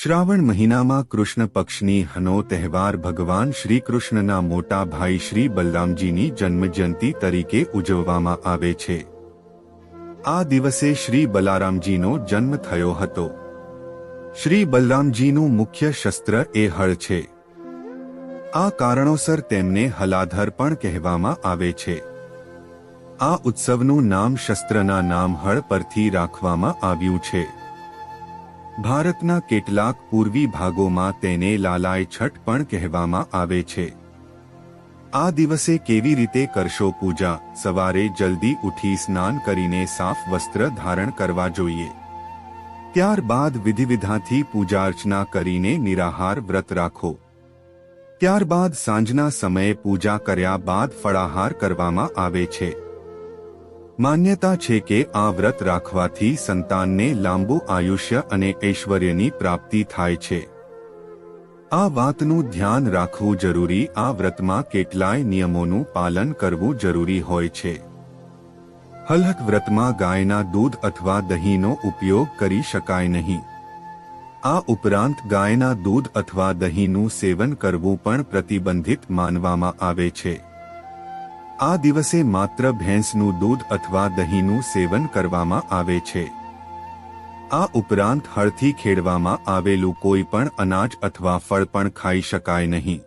શ્રાવણ મહિનામાં કૃષ્ણ પક્ષની હનો તહેવાર ભગવાન શ્રી કૃષ્ણના મોટા ભાઈ શ્રી બલરામજીની જન્મજયંતિ તરીકે ઉજવવામાં આવે છે। આ દિવસે શ્રી બલરામજીનો જન્મ થયો હતો। શ્રી બલરામજીનું મુખ્ય શસ્ત્ર એ હળ છે। આ કારણોસર તેમને હલાધર પણ કહેવામાં આવે છે। આ ઉત્સવનું નામ શસ્ત્રના નામ હળ પરથી રાખવામાં આવ્યું છે। ભારતના કેટલાક પૂર્વી ભાગોમાં તેને લાલાય છઠ પણ કહેવામાં આવે છે। આ દિવસે કેવી રીતે કરશો પૂજા? સવારે જલ્દી ઉઠી સ્નાન કરીને સાફ વસ્ત્ર ધારણ કરવા જોઈએ। ત્યારબાદ વિધિવિધાનથી પૂજા અર્ચના કરીને નિરાહાર વ્રત રાખો। ત્યારબાદ સાંજના સમયે પૂજા કર્યા બાદ ફળાહાર કરવામાં આવે છે। માન્યતા છે કે આ વ્રત રાખવાથી સંતાનને લાંબુ આયુષ્ય અને ઐશ્વર્યની પ્રાપ્તિ થાય છે। આ વાતનું ધ્યાન રાખવું જરૂરી। આ વ્રતમાં કેટલાય નિયમોનું પાલન કરવું જરૂરી હોય છે। હલહટ વ્રતમાં ગાયના દૂધ અથવા દહીંનો ઉપયોગ કરી શકાય નહીં। આ ઉપરાંત ગાયના દૂધ અથવા દહીંનું સેવન કરવું પણ પ્રતિબંધિત માનવામાં આવે છે। આ દિવસે માત્ર ભેંસનું દૂધ અથવા દહીંનું સેવન કરવામાં આવે છે। આ ઉપરાંત હળથી ખેડવામાં આવેલું કોઈ પણ અનાજ અથવા ફળ પણ ખાઈ શકાય નહીં।